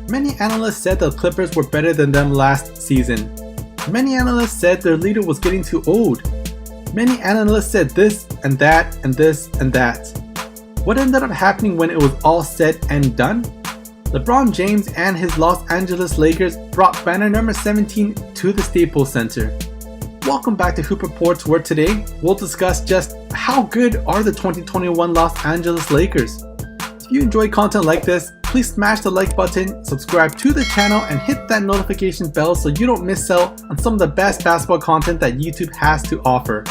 Many analysts said the Clippers were better than them last season. Many analysts said their leader was getting too old. Many analysts said this and that and this and that. What ended up happening when it was all said and done? LeBron James and his Los Angeles Lakers brought banner number 17 to the Staples Center. Welcome back to Hoop Reports, where today we'll discuss just how good are the 2021 Los Angeles Lakers. If you enjoy content like this, please smash the like button, subscribe to the channel, and hit that notification bell so you don't miss out on some of the best basketball content that YouTube has to offer.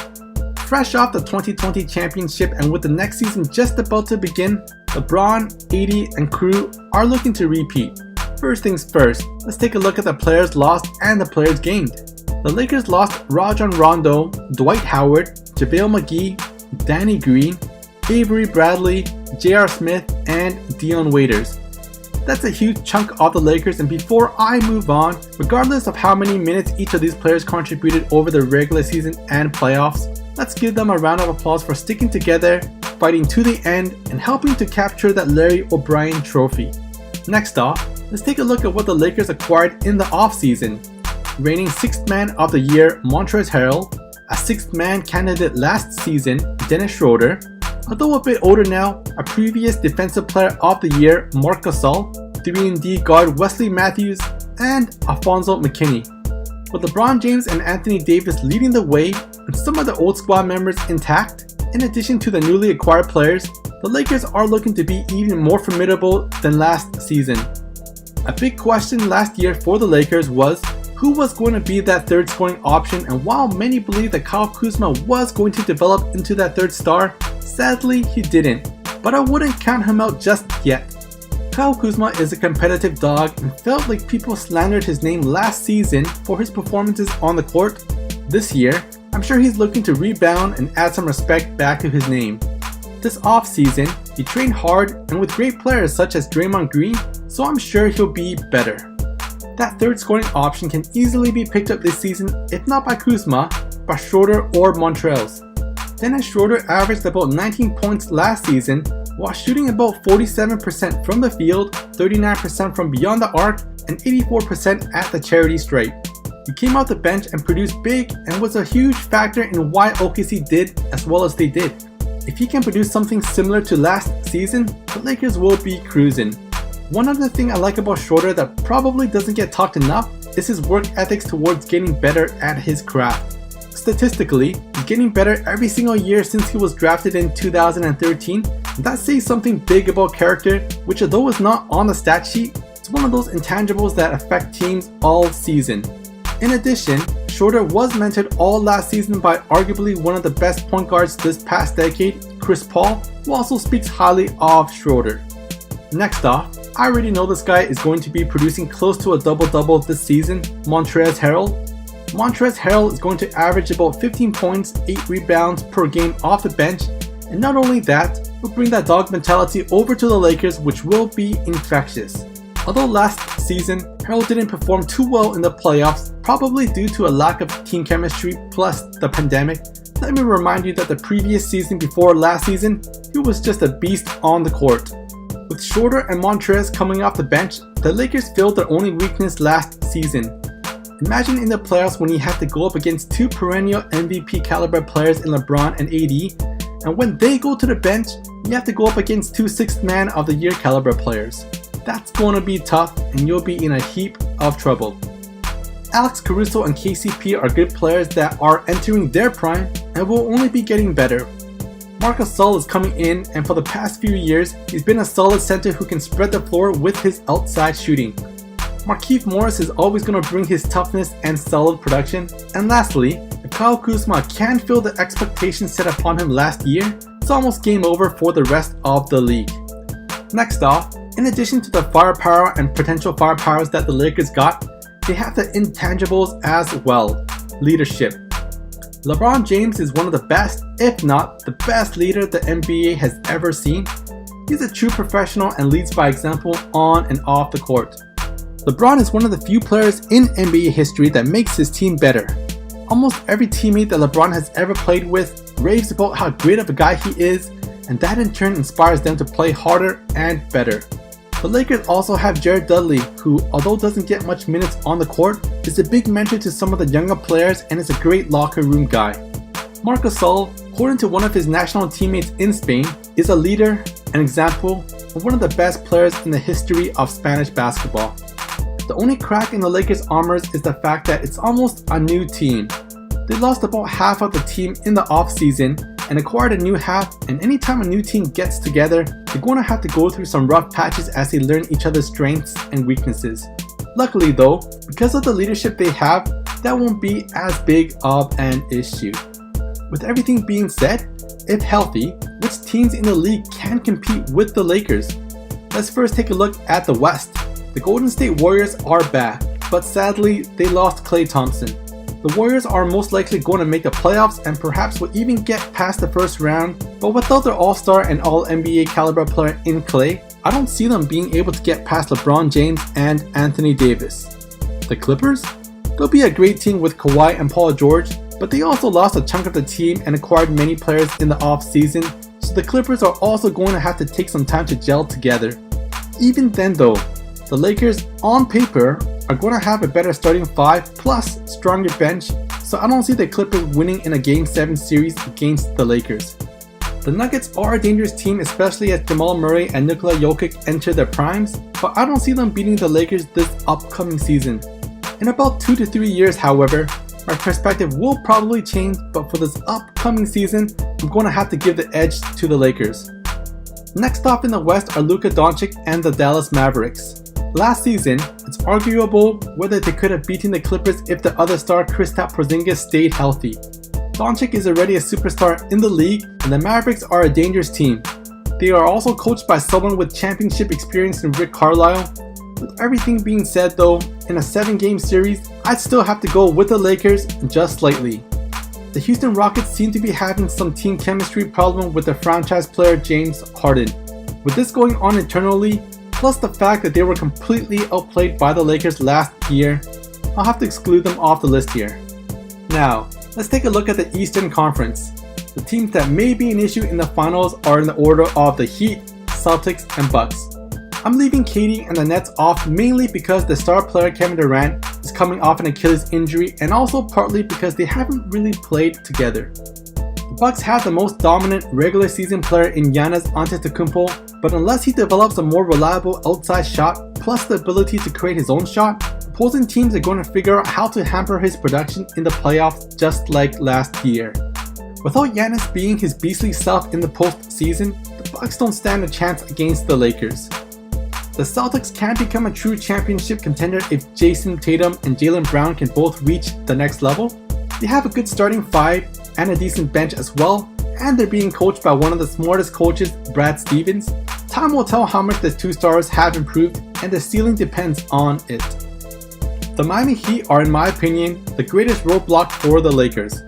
Fresh off the 2020 championship and with the next season just about to begin, LeBron, AD, and crew are looking to repeat. First things first, let's take a look at the players lost and the players gained. The Lakers lost Rajon Rondo, Dwight Howard, JaVale McGee, Danny Green, Avery Bradley, J.R. Smith, and Dion Waiters. That's a huge chunk of the Lakers, and before I move on, regardless of how many minutes each of these players contributed over the regular season and playoffs, let's give them a round of applause for sticking together, fighting to the end, and helping to capture that Larry O'Brien trophy. Next off, let's take a look at what the Lakers acquired in the offseason. Reigning 6th man of the year Montrezl Harrell, a 6th man candidate last season Dennis Schroeder, although a bit older now, a previous Defensive Player of the Year Marc Gasol, 3-and-D guard Wesley Matthews, and Alfonzo McKinnie. With LeBron James and Anthony Davis leading the way and some of the old squad members intact, in addition to the newly acquired players, the Lakers are looking to be even more formidable than last season. A big question last year for the Lakers was who was going to be that third scoring option, and while many believed that Kyle Kuzma was going to develop into that third star, sadly he didn't, but I wouldn't count him out just yet. Kyle Kuzma is a competitive dog and felt like people slandered his name last season for his performances on the court. This year, I'm sure he's looking to rebound and add some respect back to his name. This offseason, he trained hard and with great players such as Draymond Green, so I'm sure he'll be better. That third scoring option can easily be picked up this season, if not by Kuzma, by Schroeder or Montrezl. Dennis Schroeder averaged about 19 points last season while shooting about 47% from the field, 39% from beyond the arc, and 84% at the charity stripe. He came off the bench and produced big and was a huge factor in why OKC did as well as they did. If he can produce something similar to last season, the Lakers will be cruising. One other thing I like about Schroeder that probably doesn't get talked enough is his work ethics towards getting better at his craft. Statistically, he's getting better every single year since he was drafted in 2013, and that says something big about character, which although is not on the stat sheet, it's one of those intangibles that affect teams all season. In addition, Schroeder was mentored all last season by arguably one of the best point guards this past decade, Chris Paul, who also speaks highly of Schroeder. Next off, I already know this guy is going to be producing close to a double-double this season, Montrezl Harrell. Montrezl Harrell is going to average about 15 points, 8 rebounds per game off the bench, and not only that, he'll bring that dog mentality over to the Lakers, which will be infectious. Although last season, Harrell didn't perform too well in the playoffs, probably due to a lack of team chemistry plus the pandemic, let me remind you that the previous season before last season, he was just a beast on the court. With Schroeder and Montrezl coming off the bench, the Lakers filled their only weakness last season. Imagine in the playoffs when you have to go up against two perennial MVP caliber players in LeBron and AD, and when they go to the bench, you have to go up against two 6th man of the year caliber players. That's going to be tough and you'll be in a heap of trouble. Alex Caruso and KCP are good players that are entering their prime and will only be getting better. Marc Gasol is coming in, and for the past few years, he's been a solid center who can spread the floor with his outside shooting. Markieff Morris is always going to bring his toughness and solid production. And lastly, if Kyle Kuzma can fill the expectations set upon him last year, it's almost game over for the rest of the league. Next off, in addition to the firepower and potential firepowers that the Lakers got, they have the intangibles as well: leadership. LeBron James is one of the best, if not the best leader the NBA has ever seen. He's a true professional and leads by example on and off the court. LeBron is one of the few players in NBA history that makes his team better. Almost every teammate that LeBron has ever played with raves about how great of a guy he is, and that in turn inspires them to play harder and better. The Lakers also have Jared Dudley, who, although doesn't get much minutes on the court, is a big mentor to some of the younger players and is a great locker room guy. Marc Gasol, according to one of his national teammates in Spain, is a leader, an example, and one of the best players in the history of Spanish basketball. The only crack in the Lakers' armors is the fact that it's almost a new team. They lost about half of the team in the offseason and acquired a new half, and anytime a new team gets together, they're going to have to go through some rough patches as they learn each other's strengths and weaknesses. Luckily though, because of the leadership they have, that won't be as big of an issue. With everything being said, if healthy, which teams in the league can compete with the Lakers? Let's first take a look at the West. The Golden State Warriors are back, but sadly, they lost Klay Thompson. The Warriors are most likely going to make the playoffs and perhaps will even get past the first round, but without their all-star and all-NBA caliber player in Klay, I don't see them being able to get past LeBron James and Anthony Davis. The Clippers? They'll be a great team with Kawhi and Paul George, but they also lost a chunk of the team and acquired many players in the off-season, so the Clippers are also going to have to take some time to gel together. Even then though, the Lakers, on paper, are going to have a better starting 5 plus stronger bench, so I don't see the Clippers winning in a Game 7 series against the Lakers. The Nuggets are a dangerous team, especially as Jamal Murray and Nikola Jokic enter their primes, but I don't see them beating the Lakers this upcoming season. In about 2 to 3 years, however, my perspective will probably change, but for this upcoming season, I'm going to have to give the edge to the Lakers. Next up in the West are Luka Doncic and the Dallas Mavericks. Last season, it's arguable whether they could have beaten the Clippers if the other star Kristaps Porzingis stayed healthy. Doncic is already a superstar in the league, and the Mavericks are a dangerous team. They are also coached by someone with championship experience in Rick Carlisle. With everything being said though, in a 7-game series, I'd still have to go with the Lakers just slightly. The Houston Rockets seem to be having some team chemistry problem with their franchise player James Harden. With this going on internally, plus the fact that they were completely outplayed by the Lakers last year, I'll have to exclude them off the list here. Now, let's take a look at the Eastern Conference. The teams that may be an issue in the finals are in the order of the Heat, Celtics, and Bucks. I'm leaving KD and the Nets off mainly because the star player Kevin Durant is coming off an Achilles injury, and also partly because they haven't really played together. The Bucks have the most dominant regular season player in Giannis Antetokounmpo, but unless he develops a more reliable outside shot plus the ability to create his own shot, opposing teams are going to figure out how to hamper his production in the playoffs just like last year. Without Giannis being his beastly self in the postseason, the Bucks don't stand a chance against the Lakers. The Celtics can become a true championship contender if Jason Tatum and Jaylen Brown can both reach the next level. They have a good starting 5 and a decent bench as well, and they're being coached by one of the smartest coaches, Brad Stevens. Time will tell how much the two stars have improved, and the ceiling depends on it. The Miami Heat are, in my opinion, the greatest roadblock for the Lakers.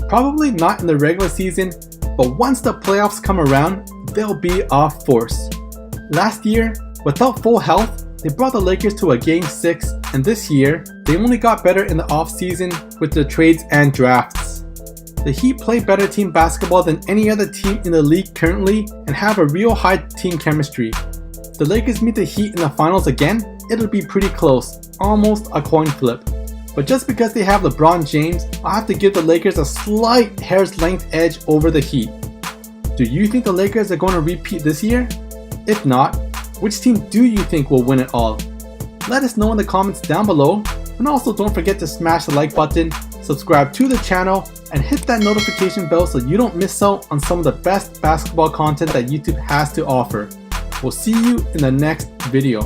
Probably not in the regular season, but once the playoffs come around, they'll be a force. Last year, without full health, they brought the Lakers to a Game 6, and this year, they only got better in the offseason with the trades and drafts. The Heat play better team basketball than any other team in the league currently and have a real high team chemistry. If the Lakers meet the Heat in the finals again, it'll be pretty close, almost a coin flip. But just because they have LeBron James, I'll have to give the Lakers a slight hair's length edge over the Heat. Do you think the Lakers are going to repeat this year? If not, which team do you think will win it all? Let us know in the comments down below, and also don't forget to smash the like button, subscribe to the channel, and hit that notification bell so you don't miss out on some of the best basketball content that YouTube has to offer. We'll see you in the next video.